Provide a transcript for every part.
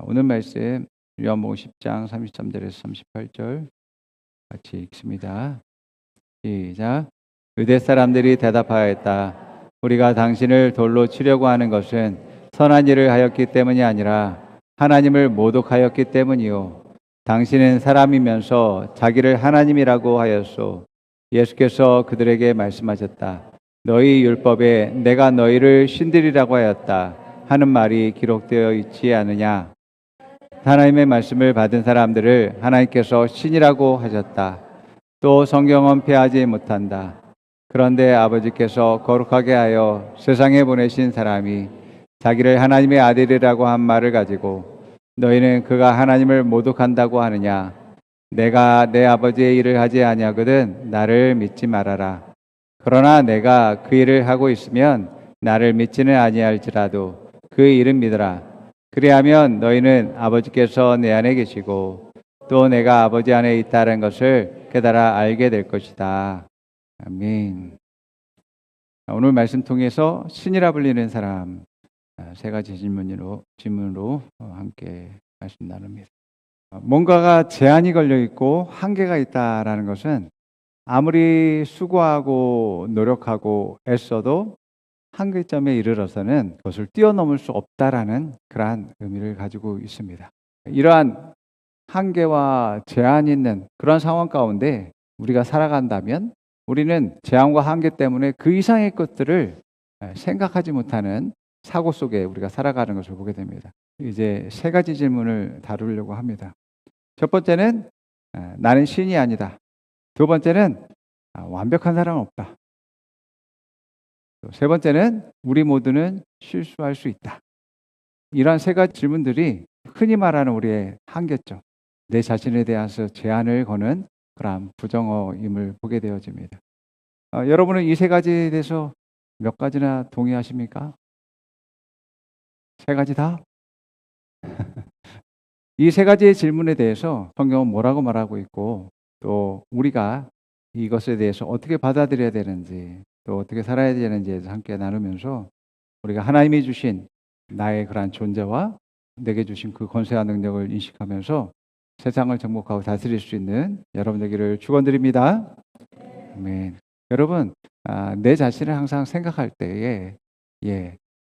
오늘 말씀 요한복음 10장 33절에서 38절 같이 읽습니다. 시작. 유대 사람들이 대답하였다. 우리가 당신을 돌로 치려고 하는 것은 선한 일을 하였기 때문이 아니라 하나님을 모독하였기 때문이요. 당신은 사람이면서 자기를 하나님이라고 하였소. 예수께서 그들에게 말씀하셨다. 너희 율법에 내가 너희를 신들이라고 하였다 하는 말이 기록되어 있지 않으냐. 하나님의 말씀을 받은 사람들을 하나님께서 신이라고 하셨다. 또 성경은 폐하지 못한다. 그런데 아버지께서 거룩하게 하여 세상에 보내신 사람이 자기를 하나님의 아들이라고 한 말을 가지고 너희는 그가 하나님을 모독한다고 하느냐. 내가 내 아버지의 일을 하지 아니하거든 나를 믿지 말아라. 그러나 내가 그 일을 하고 있으면 나를 믿지는 아니할지라도 그 일은 믿으라. 그리하면 너희는 아버지께서 내 안에 계시고 또 내가 아버지 안에 있다는 것을 깨달아 알게 될 것이다. 아멘. 오늘 말씀 통해서 신이라 불리는 사람 세 가지 질문으로 함께 말씀 나눕니다. 뭔가가 제한이 걸려 있고 한계가 있다라는 것은 아무리 수고하고 노력하고 애써도 한계점에 이르러서는 그것을 뛰어넘을 수 없다라는 그러한 의미를 가지고 있습니다. 이러한 한계와 제한이 있는 그런 상황 가운데 우리가 살아간다면 우리는 제한과 한계 때문에 그 이상의 것들을 생각하지 못하는 사고 속에 우리가 살아가는 것을 보게 됩니다. 이제 세 가지 질문을 다루려고 합니다. 첫 번째는 나는 신이 아니다. 두 번째는 완벽한 사람은 없다. 세 번째는 우리 모두는 실수할 수 있다. 이러한 세 가지 질문들이 흔히 말하는 우리의 한계점, 내 자신에 대해서 제한을 거는 그러한 부정어임을 보게 되어집니다. 여러분은 이 세 가지에 대해서 몇 가지나 동의하십니까? 세 가지 다? 이 세 가지의 질문에 대해서 성경은 뭐라고 말하고 있고 또 우리가 이것에 대해서 어떻게 받아들여야 되는지 또 어떻게 살아야 되는지에 대해서 함께 나누면서 우리가 하나님이 주신 나의 그러한 존재와 내게 주신 그 권세와 능력을 인식하면서 세상을 정복하고 다스릴 수 있는 여러분 되기를 축원드립니다. 아멘. 여러분, 내 자신을 항상 생각할 때에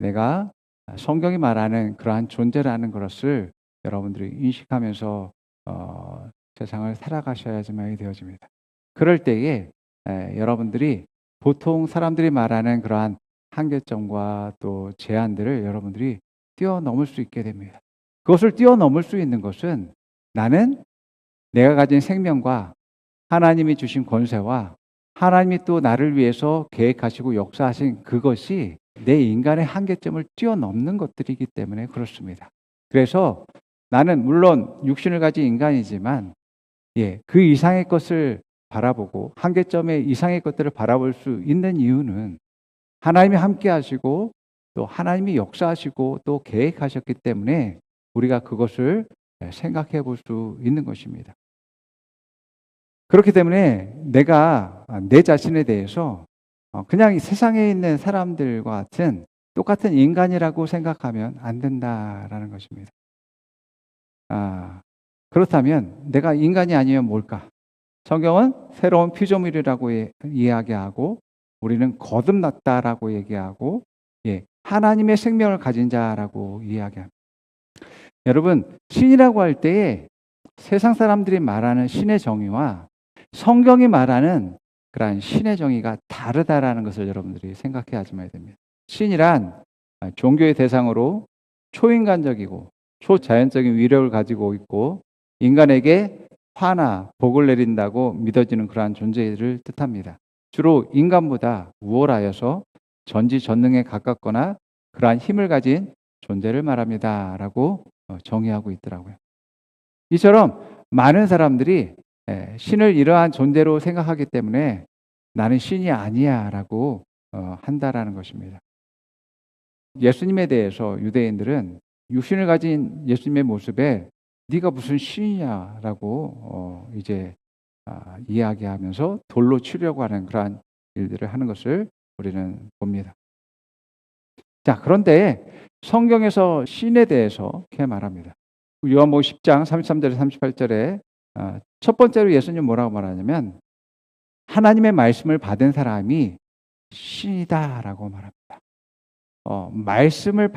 내가 성경이 말하는 그러한 존재라는 것을 여러분들이 인식하면서 세상을 살아가셔야지만이 되어집니다. 그럴 때에 여러분들이 보통 사람들이 말하는 그러한 한계점과 또 제한들을 여러분들이 뛰어넘을 수 있게 됩니다. 그것을 뛰어넘을 수 있는 것은 나는 내가 가진 생명과 하나님이 주신 권세와 하나님이 또 나를 위해서 계획하시고 역사하신 그것이 내 인간의 한계점을 뛰어넘는 것들이기 때문에 그렇습니다. 그래서 나는 물론 육신을 가진 인간이지만 그 이상의 것을 바라보고 한계점의 이상의 것들을 바라볼 수 있는 이유는 하나님이 함께 하시고 또 하나님이 역사하시고 또 계획하셨기 때문에 우리가 그것을 생각해 볼 수 있는 것입니다. 그렇기 때문에 내가 내 자신에 대해서 그냥 이 세상에 있는 사람들과 같은 똑같은 인간이라고 생각하면 안 된다라는 것입니다. 그렇다면 내가 인간이 아니면 뭘까? 성경은 새로운 피조물이라고 이야기하고 우리는 거듭났다라고 얘기하고 하나님의 생명을 가진 자라고 이야기합니다. 여러분, 신이라고 할 때에 세상 사람들이 말하는 신의 정의와 성경이 말하는 그러한 신의 정의가 다르다라는 것을 여러분들이 생각해야 됩니다. 신이란 종교의 대상으로 초인간적이고 초자연적인 위력을 가지고 있고 인간에게 화나 복을 내린다고 믿어지는 그러한 존재를 뜻합니다. 주로 인간보다 우월하여서 전지전능에 가깝거나 그러한 힘을 가진 존재를 말합니다 라고 정의하고 있더라고요. 이처럼 많은 사람들이 신을 이러한 존재로 생각하기 때문에 나는 신이 아니야 라고 한다라는 것입니다. 예수님에 대해서 유대인들은 육신을 가진 예수님의 모습에 네가 무슨 신이냐라고 이야기하면서 돌로 치려고 하는 그러한 일들을 하는 것을 우리는 봅니다. 자, 그런데 성경에서 신에 대해서 이렇게 말합니다. 요한복음 10장 33절에서 38절에 첫 번째로 예수님 뭐라고 말하냐면 하나님의 말씀을 받은 사람이 신이다라고 말합니다. 말씀을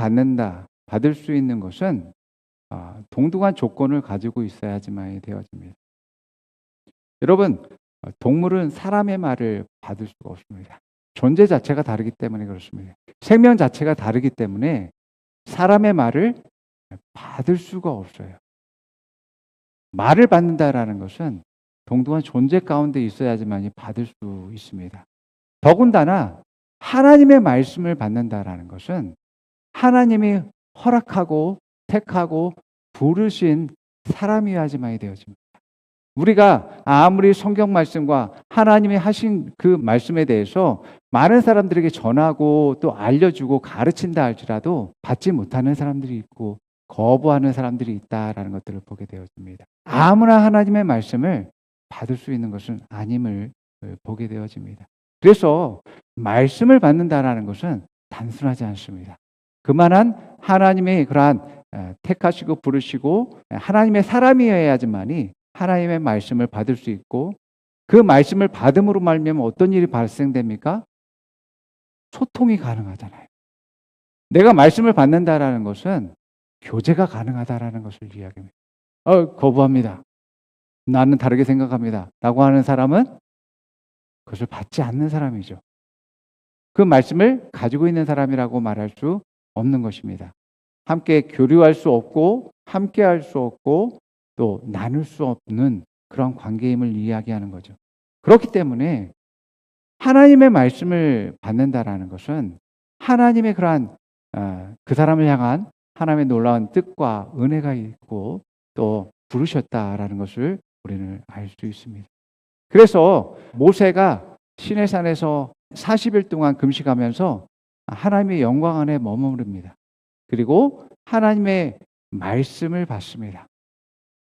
받을 수 있는 것은 동등한 조건을 가지고 있어야지만 되어집니다. 여러분, 동물은 사람의 말을 받을 수가 없습니다. 존재 자체가 다르기 때문에 그렇습니다. 생명 자체가 다르기 때문에 사람의 말을 받을 수가 없어요. 말을 받는다라는 것은 동등한 존재 가운데 있어야지만 받을 수 있습니다. 더군다나 하나님의 말씀을 받는다라는 것은 하나님이 허락하고 택하고 부르신 사람이어야지만 되어집니다. 우리가 아무리 성경 말씀과 하나님이 하신 그 말씀에 대해서 많은 사람들에게 전하고 또 알려주고 가르친다 할지라도 받지 못하는 사람들이 있고 거부하는 사람들이 있다라는 것들을 보게 되어집니다. 아무나 하나님의 말씀을 받을 수 있는 것은 아님을 보게 되어집니다. 그래서 말씀을 받는다라는 것은 단순하지 않습니다. 그만한 하나님의 그러한 택하시고 부르시고 하나님의 사람이어야지만이 하나님의 말씀을 받을 수 있고 그 말씀을 받음으로 말미암아 어떤 일이 발생됩니까? 소통이 가능하잖아요. 내가 말씀을 받는다라는 것은 교제가 가능하다라는 것을 이야기합니다. 거부합니다. 나는 다르게 생각합니다. 라고 하는 사람은 그것을 받지 않는 사람이죠. 그 말씀을 가지고 있는 사람이라고 말할 수 없는 것입니다. 함께 교류할 수 없고 함께 할 수 없고 또 나눌 수 없는 그런 관계임을 이야기하는 거죠. 그렇기 때문에 하나님의 말씀을 받는다라는 것은 하나님의 그러한 그 사람을 향한 하나님의 놀라운 뜻과 은혜가 있고 또 부르셨다라는 것을 우리는 알 수 있습니다. 그래서 모세가 시내산에서 40일 동안 금식하면서 하나님의 영광 안에 머무릅니다. 그리고 하나님의 말씀을 받습니다.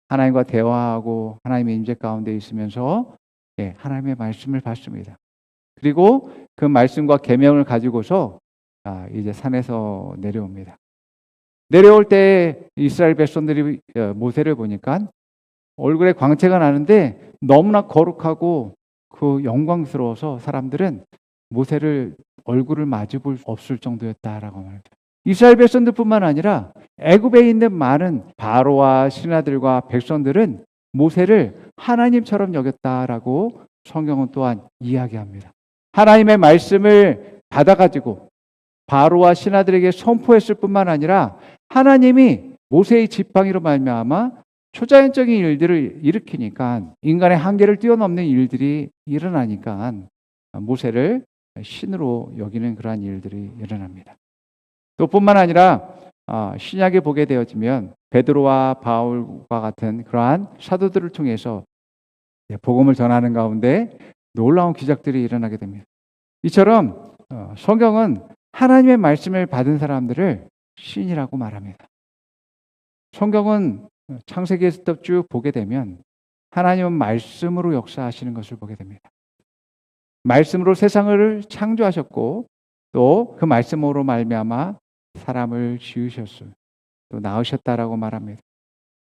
하나님과 대화하고 하나님의 임재 가운데 있으면서 하나님의 말씀을 받습니다. 그리고 그 말씀과 계명을 가지고서 이제 산에서 내려옵니다. 내려올 때 이스라엘 백성들이 모세를 보니까 얼굴에 광채가 나는데 너무나 거룩하고 그 영광스러워서 사람들은 모세를 얼굴을 마주 볼 수 없을 정도였다라고 말합니다. 이스라엘 백성들뿐만 아니라 애굽에 있는 많은 바로와 신하들과 백성들은 모세를 하나님처럼 여겼다라고 성경은 또한 이야기합니다. 하나님의 말씀을 받아가지고 바로와 신하들에게 선포했을 뿐만 아니라 하나님이 모세의 지팡이로 말미암아 초자연적인 일들을 일으키니까 인간의 한계를 뛰어넘는 일들이 일어나니까 모세를 신으로 여기는 그러한 일들이 일어납니다. 또 뿐만 아니라 신약에 보게 되어지면 베드로와 바울과 같은 그러한 사도들을 통해서 복음을 전하는 가운데 놀라운 기적들이 일어나게 됩니다. 이처럼 성경은 하나님의 말씀을 받은 사람들을 신이라고 말합니다. 성경은 창세기에서 쭉 보게 되면 하나님은 말씀으로 역사하시는 것을 보게 됩니다. 말씀으로 세상을 창조하셨고 또 그 말씀으로 말미암아 사람을 지으셨어요. 또 낳으셨다라고 말합니다.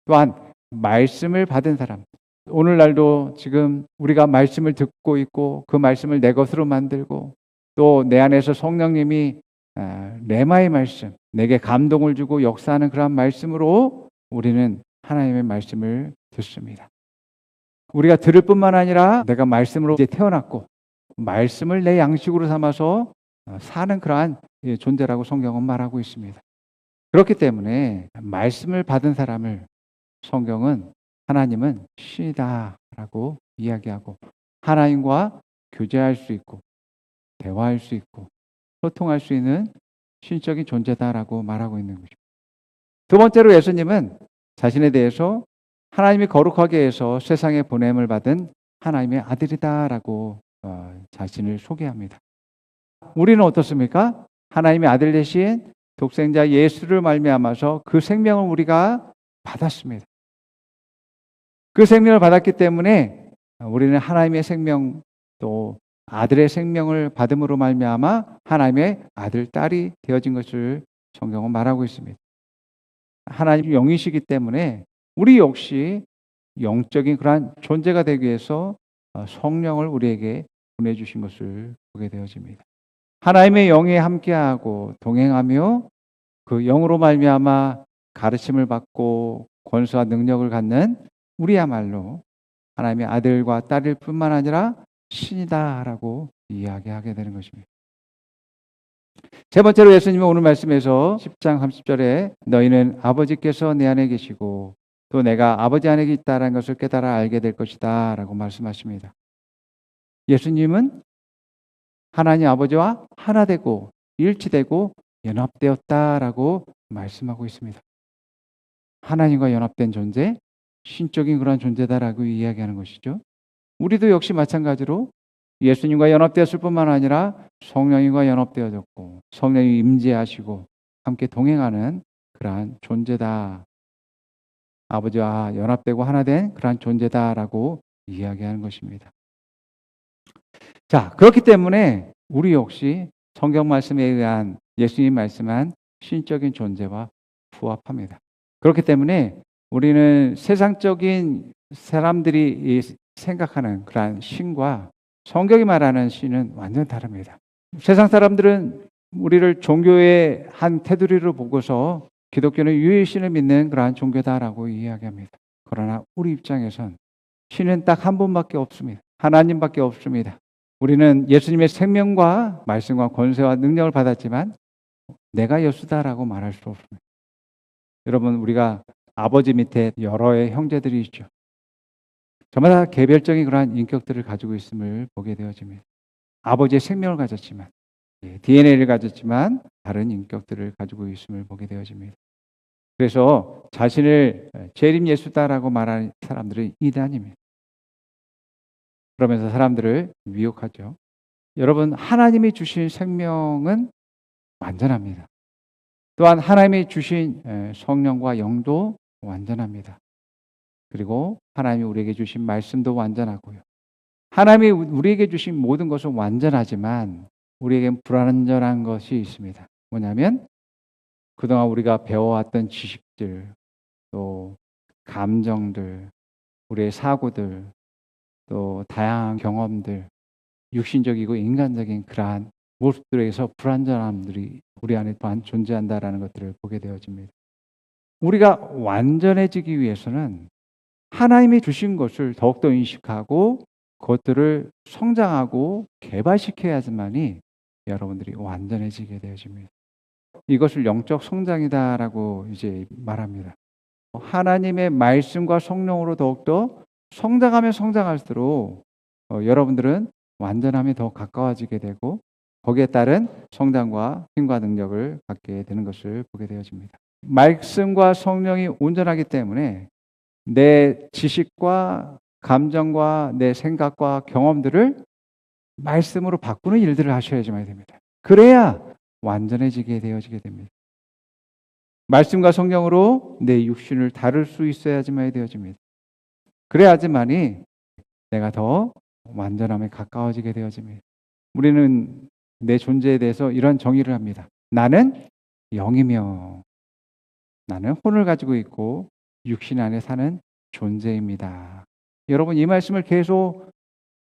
또한 말씀을 받은 사람, 오늘날도 지금 우리가 말씀을 듣고 있고 그 말씀을 내 것으로 만들고 또 내 안에서 성령님이 레마의 말씀, 내게 감동을 주고 역사하는 그런 말씀으로 우리는 하나님의 말씀을 듣습니다. 우리가 들을 뿐만 아니라 내가 말씀으로 이제 태어났고 말씀을 내 양식으로 삼아서 사는 그러한 존재라고 성경은 말하고 있습니다. 그렇기 때문에 말씀을 받은 사람을 성경은 하나님은 신이다라고 이야기하고 하나님과 교제할 수 있고 대화할 수 있고 소통할 수 있는 신적인 존재다라고 말하고 있는 것입니다. 두 번째로 예수님은 자신에 대해서 하나님이 거룩하게 해서 세상에 보냄을 받은 하나님의 아들이다라고 자신을 소개합니다. 우리는 어떻습니까? 하나님의 아들 되신 독생자 예수를 말미암아서 그 생명을 우리가 받았습니다. 그 생명을 받았기 때문에 우리는 하나님의 생명 또 아들의 생명을 받음으로 말미암아 하나님의 아들, 딸이 되어진 것을 성경은 말하고 있습니다. 하나님 영이시기 때문에 우리 역시 영적인 그러한 존재가 되기 위해서 성령을 우리에게 보내주신 것을 보게 되어집니다. 하나님의 영이 함께하고 동행하며 그 영으로 말미암아 가르침을 받고 권수와 능력을 갖는 우리야말로 하나님의 아들과 딸일 뿐만 아니라 신이다라고 이야기하게 되는 것입니다. 세 번째로 예수님은 오늘 말씀에서 10장 30절에 너희는 아버지께서 내 안에 계시고 또 내가 아버지 안에 있다라는 것을 깨달아 알게 될 것이다 라고 말씀하십니다. 예수님은 하나님 아버지와 하나 되고 일치되고 연합되었다라고 말씀하고 있습니다. 하나님과 연합된 존재, 신적인 그런 존재다라고 이야기하는 것이죠. 우리도 역시 마찬가지로 예수님과 연합되었을 뿐만 아니라 성령님과 연합되어졌고 성령이 임재하시고 함께 동행하는 그러한 존재다. 아버지와 연합되고 하나 된 그러한 존재다라고 이야기하는 것입니다. 자, 그렇기 때문에 우리 역시 성경 말씀에 의한 예수님 말씀한 신적인 존재와 부합합니다. 그렇기 때문에 우리는 세상적인 사람들이 생각하는 그러한 신과 성경이 말하는 신은 완전 다릅니다. 세상 사람들은 우리를 종교의 한 테두리로 보고서 기독교는 유일신을 믿는 그러한 종교다라고 이야기합니다. 그러나 우리 입장에선 신은 딱 한 분밖에 없습니다. 하나님밖에 없습니다. 우리는 예수님의 생명과 말씀과 권세와 능력을 받았지만 내가 예수다라고 말할 수 없습니다. 여러분, 우리가 아버지 밑에 여러의 형제들이 있죠. 저마다 개별적인 그러한 인격들을 가지고 있음을 보게 되어집니다. 아버지의 생명을 가졌지만, DNA를 가졌지만 다른 인격들을 가지고 있음을 보게 되어집니다. 그래서 자신을 재림 예수다라고 말하는 사람들은 이단입니다. 그러면서 사람들을 미혹하죠. 여러분, 하나님이 주신 생명은 완전합니다. 또한 하나님이 주신 성령과 영도 완전합니다. 그리고 하나님이 우리에게 주신 말씀도 완전하고요. 하나님이 우리에게 주신 모든 것은 완전하지만 우리에겐 불완전한 것이 있습니다. 뭐냐면 그동안 우리가 배워왔던 지식들, 또 감정들, 우리의 사고들, 또 다양한 경험들, 육신적이고 인간적인 그러한 모습들에서 불완전함들이 우리 안에 또한 존재한다라는 것들을 보게 되어집니다. 우리가 완전해지기 위해서는 하나님이 주신 것을 더욱더 인식하고 그것들을 성장하고 개발시켜야지만이 여러분들이 완전해지게 되어집니다. 이것을 영적 성장이다라고 이제 말합니다. 하나님의 말씀과 성령으로 더욱더 성장하면 성장할수록 여러분들은 완전함에 더 가까워지게 되고 거기에 따른 성장과 힘과 능력을 갖게 되는 것을 보게 되어집니다. 말씀과 성령이 온전하기 때문에 내 지식과 감정과 내 생각과 경험들을 말씀으로 바꾸는 일들을 하셔야지만 됩니다. 그래야 완전해지게 되어지게 됩니다. 말씀과 성령으로 내 육신을 다룰 수 있어야지만 되어집니다. 그래야지만이 내가 더 완전함에 가까워지게 되어집니다. 우리는 내 존재에 대해서 이런 정의를 합니다. 나는 영이며 나는 혼을 가지고 있고 육신 안에 사는 존재입니다. 여러분, 이 말씀을 계속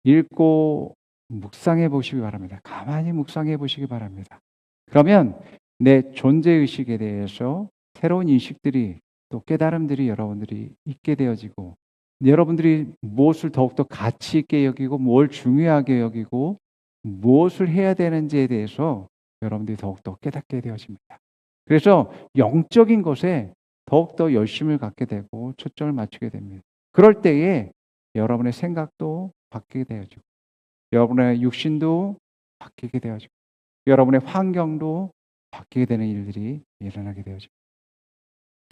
읽고 묵상해 보시기 바랍니다. 가만히 묵상해 보시기 바랍니다. 그러면 내 존재의식에 대해서 새로운 인식들이 또 깨달음들이 여러분들이 있게 되어지고 여러분들이 무엇을 더욱더 가치 있게 여기고 뭘 중요하게 여기고 무엇을 해야 되는지에 대해서 여러분들이 더욱더 깨닫게 되어집니다. 그래서 영적인 것에 더욱더 열심을 갖게 되고 초점을 맞추게 됩니다. 그럴 때에 여러분의 생각도 바뀌게 되어지고 여러분의 육신도 바뀌게 되어지고 여러분의 환경도 바뀌게 되는 일들이 일어나게 되어집니다.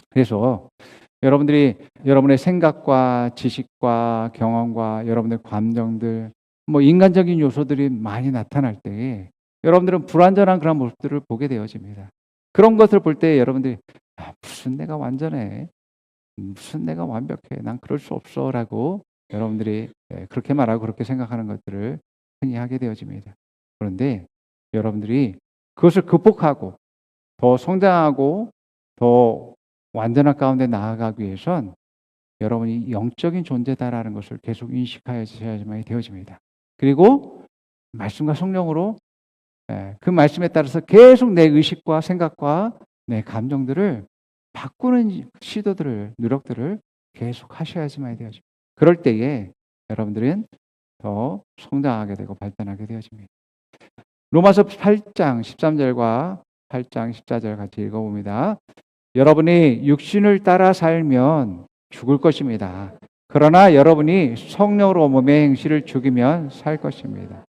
그래서 여러분들이 여러분의 생각과 지식과 경험과 여러분의 감정들, 인간적인 요소들이 많이 나타날 때에 여러분들은 불완전한 그런 모습들을 보게 되어집니다. 그런 것을 볼 때 여러분들이 무슨 내가 완전해? 무슨 내가 완벽해? 난 그럴 수 없어 라고 여러분들이 그렇게 말하고 그렇게 생각하는 것들을 흔히 하게 되어집니다. 그런데 여러분들이 그것을 극복하고 더 성장하고 더 완전한 가운데 나아가기 위해선 여러분이 영적인 존재다라는 것을 계속 인식하셔야지만 되어집니다. 그리고 말씀과 성령으로 그 말씀에 따라서 계속 내 의식과 생각과 내 감정들을 바꾸는 시도들을, 노력들을 계속 하셔야지만 되어집니다. 그럴 때에 여러분들은 더 성장하게 되고 발전하게 되어집니다. 로마서 8장 13절과 8장 14절 같이 읽어봅니다. 여러분이 육신을 따라 살면 죽을 것입니다. 그러나 여러분이 성령으로 몸의 행실을 죽이면 살 것입니다.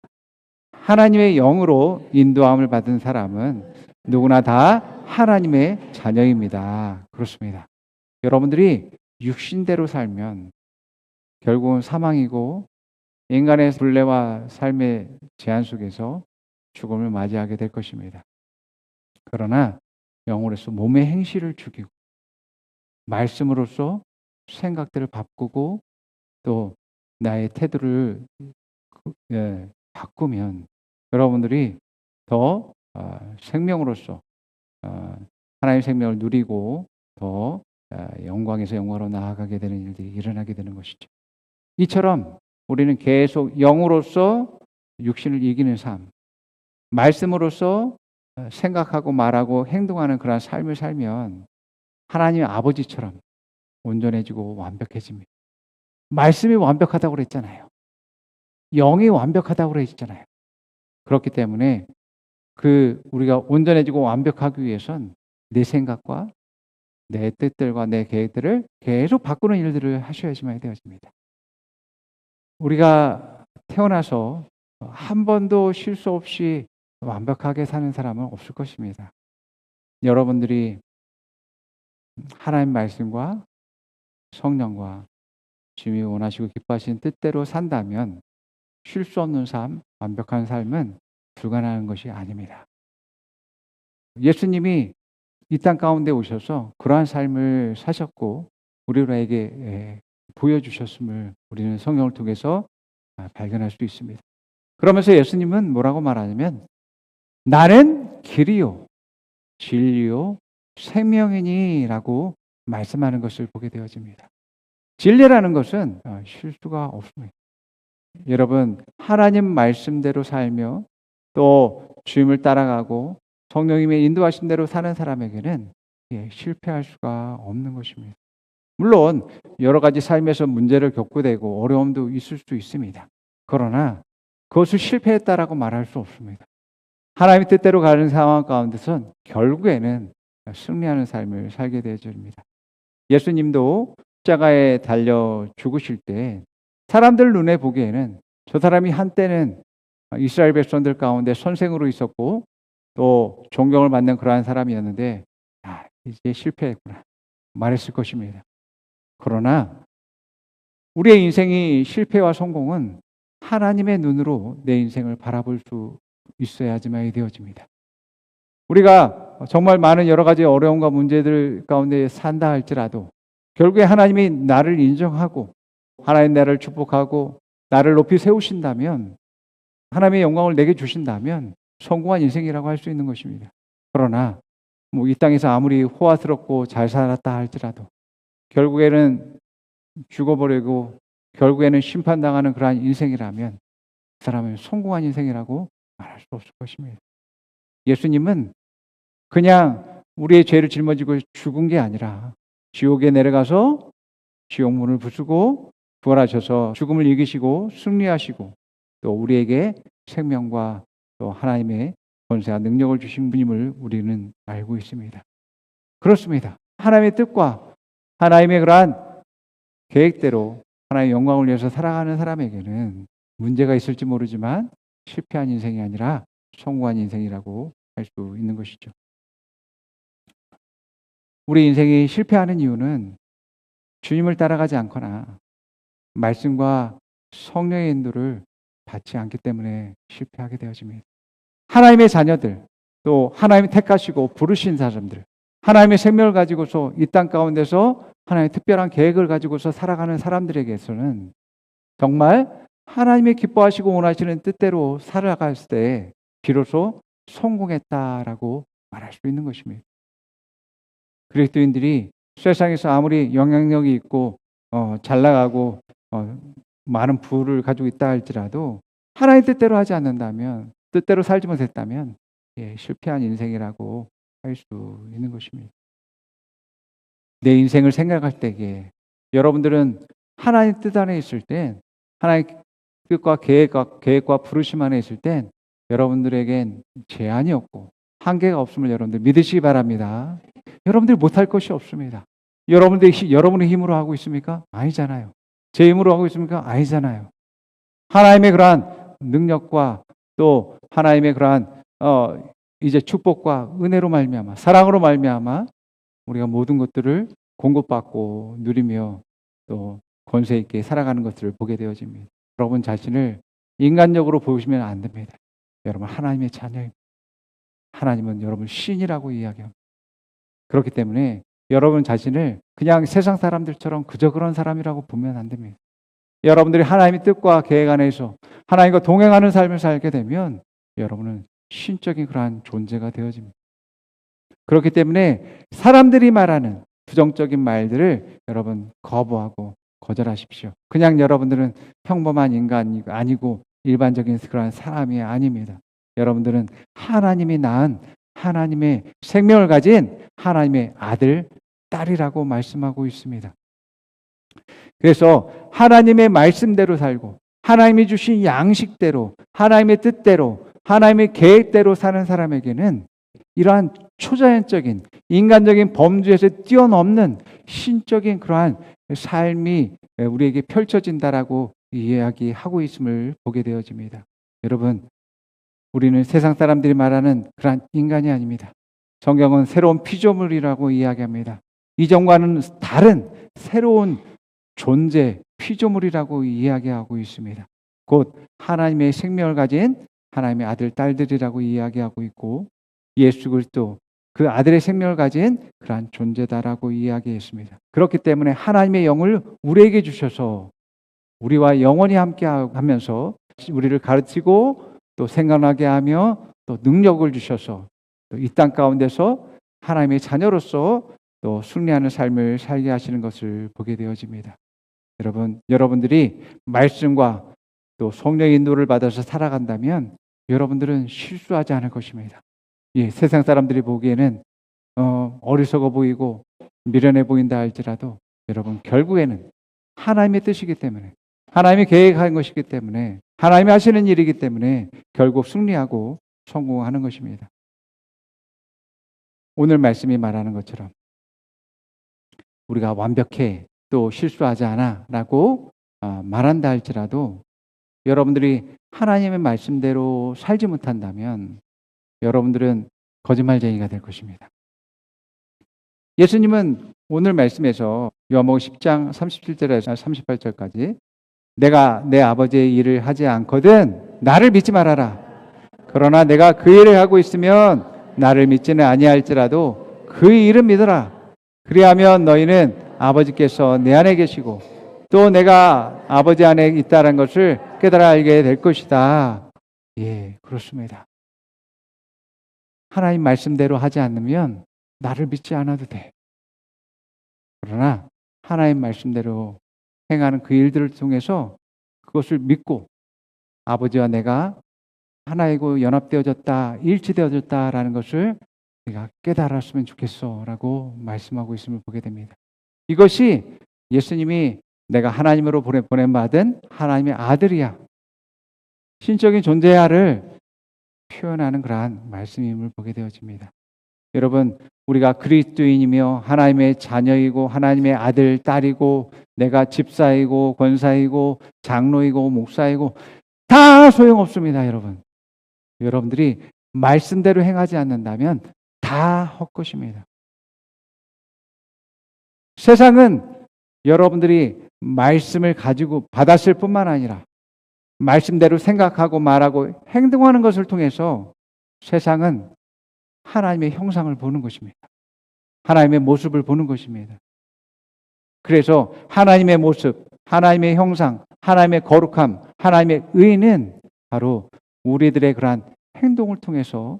하나님의 영으로 인도함을 받은 사람은 누구나 다 하나님의 자녀입니다. 그렇습니다. 여러분들이 육신대로 살면 결국은 사망이고 인간의 불례와 삶의 제한 속에서 죽음을 맞이하게 될 것입니다. 그러나 영으로서 몸의 행실을 죽이고 말씀으로써 생각들을 바꾸고 또 나의 태도를 바꾸면 여러분들이 더 생명으로서 하나님의 생명을 누리고 더 영광에서 영광으로 나아가게 되는 일들이 일어나게 되는 것이죠. 이처럼 우리는 계속 영으로서 육신을 이기는 삶, 말씀으로서 생각하고 말하고 행동하는 그런 삶을 살면 하나님의 아버지처럼 온전해지고 완벽해집니다. 말씀이 완벽하다고 그랬잖아요. 영이 완벽하다고 그랬잖아요. 그렇기 때문에 우리가 온전해지고 완벽하기 위해선 내 생각과 내 뜻들과 내 계획들을 계속 바꾸는 일들을 하셔야지만 되어집니다. 우리가 태어나서 한 번도 실수 없이 완벽하게 사는 사람은 없을 것입니다. 여러분들이 하나님 말씀과 성령과 주님이 원하시고 기뻐하시는 뜻대로 산다면 쉴 수 없는 삶, 완벽한 삶은 불가능한 것이 아닙니다. 예수님이 이 땅 가운데 오셔서 그러한 삶을 사셨고 우리에게 보여주셨음을 우리는 성경을 통해서 발견할 수 있습니다. 그러면서 예수님은 뭐라고 말하냐면 나는 길이요 진리요 생명이니라고 말씀하는 것을 보게 되어집니다. 진리라는 것은 쉴 수가 없습니다. 여러분 하나님 말씀대로 살며 또 주님을 따라가고 성령님의 인도하신 대로 사는 사람에게는 실패할 수가 없는 것입니다. 물론 여러 가지 삶에서 문제를 겪게 되고 어려움도 있을 수 있습니다. 그러나 그것을 실패했다라고 말할 수 없습니다. 하나님의 뜻대로 가는 상황 가운데선 결국에는 승리하는 삶을 살게 되어집니다. 예수님도 십자가에 달려 죽으실 때 사람들 눈에 보기에는 저 사람이 한때는 이스라엘 백성들 가운데 선생으로 있었고 또 존경을 받는 그러한 사람이었는데 이제 실패했구나 말했을 것입니다. 그러나 우리의 인생이 실패와 성공은 하나님의 눈으로 내 인생을 바라볼 수 있어야지만 되어집니다. 우리가 정말 많은 여러 가지 어려움과 문제들 가운데 산다 할지라도 결국에 하나님이 나를 인정하고 하나님 나를 축복하고 나를 높이 세우신다면 하나님의 영광을 내게 주신다면 성공한 인생이라고 할 수 있는 것입니다. 그러나 이 땅에서 아무리 호화스럽고 잘 살았다 할지라도 결국에는 죽어버리고 결국에는 심판당하는 그러한 인생이라면 그 사람은 성공한 인생이라고 말할 수 없을 것입니다. 예수님은 그냥 우리의 죄를 짊어지고 죽은 게 아니라 지옥에 내려가서 지옥문을 부수고 부활하셔서 죽음을 이기시고 승리하시고 또 우리에게 생명과 또 하나님의 권세와 능력을 주신 분임을 우리는 알고 있습니다. 그렇습니다. 하나님의 뜻과 하나님의 그러한 계획대로 하나님의 영광을 위해서 살아가는 사람에게는 문제가 있을지 모르지만 실패한 인생이 아니라 성공한 인생이라고 할 수 있는 것이죠. 우리 인생이 실패하는 이유는 주님을 따라가지 않거나 말씀과 성령의 인도를 받지 않기 때문에 실패하게 되어집니다. 하나님의 자녀들, 또 하나님이 택하시고 부르신 사람들, 하나님의 생명을 가지고서 이 땅 가운데서 하나님의 특별한 계획을 가지고서 살아가는 사람들에게서는 정말 하나님의 기뻐하시고 원하시는 뜻대로 살아갔을 때 비로소 성공했다라고 말할 수 있는 것입니다. 그리스도인들이 세상에서 아무리 영향력이 있고 잘 나가고 많은 부를 가지고 있다 할지라도 하나님 뜻대로 하지 않는다면, 뜻대로 살지 못했다면 실패한 인생이라고 할 수 있는 것입니다. 내 인생을 생각할 때에 여러분들은 하나님 뜻 안에 있을 땐, 하나님 뜻과 계획과 부르심 안에 있을 땐 여러분들에겐 제한이 없고 한계가 없음을 여러분들 믿으시기 바랍니다. 여러분들이 못할 것이 없습니다. 여러분의 힘으로 하고 있습니까? 아니잖아요. 제 힘으로 하고 있습니까? 아니잖아요. 하나님의 그러한 능력과 또 하나님의 그러한 이제 축복과 은혜로 말미암아, 사랑으로 말미암아 우리가 모든 것들을 공급받고 누리며 또 권세 있게 살아가는 것들을 보게 되어집니다. 여러분 자신을 인간적으로 보시면 안 됩니다. 여러분 하나님의 자녀입니다. 하나님은 여러분 신이라고 이야기합니다. 그렇기 때문에 여러분 자신을 그냥 세상 사람들처럼 그저 그런 사람이라고 보면 안 됩니다. 여러분들이 하나님의 뜻과 계획 안에서 하나님과 동행하는 삶을 살게 되면 여러분은 신적인 그러한 존재가 되어집니다. 그렇기 때문에 사람들이 말하는 부정적인 말들을 여러분 거부하고 거절하십시오. 그냥 여러분들은 평범한 인간이 아니고 일반적인 그런 사람이 아닙니다. 여러분들은 하나님이 낳은 하나님의 생명을 가진 하나님의 아들, 딸이라고 말씀하고 있습니다. 그래서 하나님의 말씀대로 살고 하나님이 주신 양식대로 하나님의 뜻대로 하나님의 계획대로 사는 사람에게는 이러한 초자연적인 인간적인 범주에서 뛰어넘는 신적인 그러한 삶이 우리에게 펼쳐진다라고 이야기하고 있음을 보게 되어집니다. 여러분, 우리는 세상 사람들이 말하는 그러한 인간이 아닙니다. 성경은 새로운 피조물이라고 이야기합니다. 이전과는 다른 새로운 존재, 피조물이라고 이야기하고 있습니다. 곧 하나님의 생명을 가진 하나님의 아들, 딸들이라고 이야기하고 있고 예수 그리스도 그 아들의 생명을 가진 그러한 존재다라고 이야기했습니다. 그렇기 때문에 하나님의 영을 우리에게 주셔서 우리와 영원히 함께 하면서 우리를 가르치고 또 생각나게 하며 또 능력을 주셔서 또 이 땅 가운데서 하나님의 자녀로서 또 승리하는 삶을 살게 하시는 것을 보게 되어집니다. 여러분들이 말씀과 또 성령의 인도를 받아서 살아간다면 여러분들은 실수하지 않을 것입니다. 세상 사람들이 보기에는 어리석어 보이고 미련해 보인다 할지라도 여러분 결국에는 하나님의 뜻이기 때문에 하나님이 계획한 것이기 때문에 하나님이 하시는 일이기 때문에 결국 승리하고 성공하는 것입니다. 오늘 말씀이 말하는 것처럼 우리가 완벽해 또 실수하지 않아 라고 말한다 할지라도 여러분들이 하나님의 말씀대로 살지 못한다면 여러분들은 거짓말쟁이가 될 것입니다. 예수님은 오늘 말씀에서 요한복음 10장 37절에서 38절까지 내가 내 아버지의 일을 하지 않거든 나를 믿지 말아라. 그러나 내가 그 일을 하고 있으면 나를 믿지는 아니할지라도 그 일은 믿어라. 그리하면 너희는 아버지께서 내 안에 계시고 또 내가 아버지 안에 있다는 것을 깨달아 알게 될 것이다. 그렇습니다. 하나님 말씀대로 하지 않으면 나를 믿지 않아도 돼. 그러나 하나님 말씀대로 행하는 그 일들을 통해서 그것을 믿고 아버지와 내가 하나이고 연합되어졌다, 일치되어졌다라는 것을 내가 깨달았으면 좋겠어 라고 말씀하고 있음을 보게 됩니다. 이것이 예수님이 내가 하나님으로 보냄받은 하나님의 아들이야, 신적인 존재야를 표현하는 그러한 말씀임을 보게 되어집니다. 여러분, 우리가 그리스도인이며 하나님의 자녀이고 하나님의 아들, 딸이고 내가 집사이고 권사이고 장로이고 목사이고 다 소용없습니다. 여러분들이 말씀대로 행하지 않는다면 다 헛것입니다. 세상은 여러분들이 말씀을 가지고 받았을 뿐만 아니라 말씀대로 생각하고 말하고 행동하는 것을 통해서 세상은 하나님의 형상을 보는 것입니다. 하나님의 모습을 보는 것입니다. 그래서 하나님의 모습, 하나님의 형상, 하나님의 거룩함, 하나님의 의는 바로 우리들의 그러한 행동을 통해서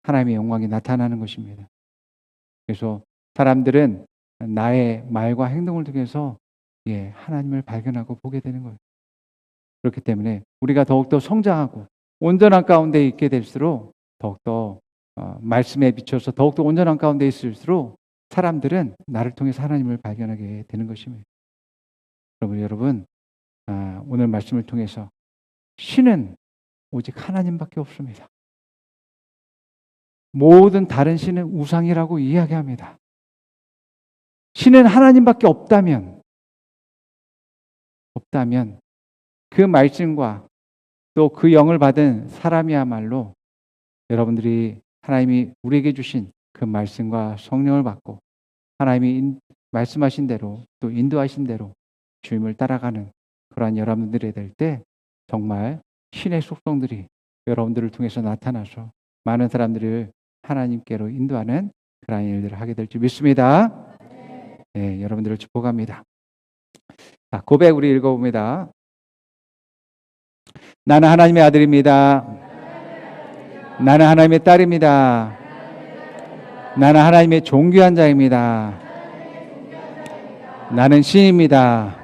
하나님의 영광이 나타나는 것입니다. 그래서 사람들은 나의 말과 행동을 통해서 하나님을 발견하고 보게 되는 거예요. 그렇기 때문에 우리가 더욱더 성장하고 온전한 가운데 있게 될수록 더욱더 말씀에 비춰서 더욱더 온전한 가운데 있을수록 사람들은 나를 통해서 하나님을 발견하게 되는 것입니다. 그러면 여러분, 오늘 말씀을 통해서 신은 오직 하나님밖에 없습니다. 모든 다른 신은 우상이라고 이야기합니다. 신은 하나님밖에 없다면 그 말씀과 또 그 영을 받은 사람이야말로 여러분들이 하나님이 우리에게 주신 그 말씀과 성령을 받고 하나님이 말씀하신 대로 또 인도하신 대로 주님을 따라가는 그러한 여러분들이 될 때 정말 신의 속성들이 여러분들을 통해서 나타나서 많은 사람들을 하나님께로 인도하는 그러한 일들을 하게 될 줄 믿습니다. 네, 여러분들을 축복합니다. 자, 고백 우리 읽어봅니다. 나는 하나님의 아들입니다. 나는 하나님의 딸입니다. 나는 하나님의 존귀한 자입니다. 나는 신입니다.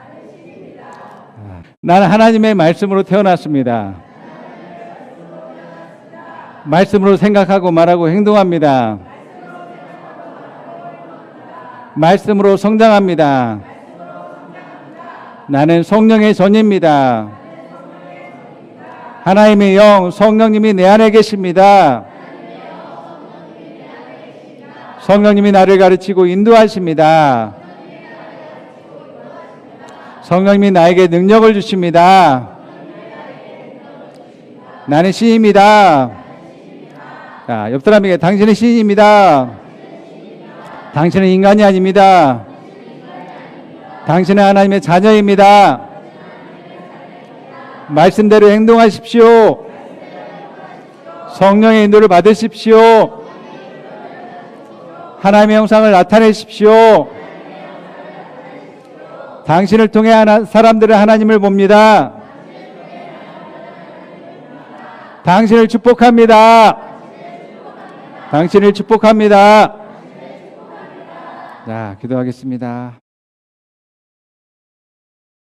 나는 하나님의 말씀으로 태어났습니다. 말씀으로 생각하고 말하고 행동합니다. 말씀으로 성장합니다. 나는 성령의 전입니다. 하나님의 영, 성령님이 내 안에 계십니다. 성령님이 나를 가르치고 인도하십니다. 성령님이 나에게 능력을 주십니다. 나는 신입니다. 자, 옆 사람에게 당신은 신입니다. 당신은 인간이 아닙니다. 당신은 하나님의 자녀입니다. 말씀대로 행동하십시오. 성령의 인도를 받으십시오. 하나님의 형상을 나타내십시오. 당신을 통해 사람들은 하나님을 봅니다. 당신을 축복합니다. 당신을 축복합니다. 자, 기도하겠습니다.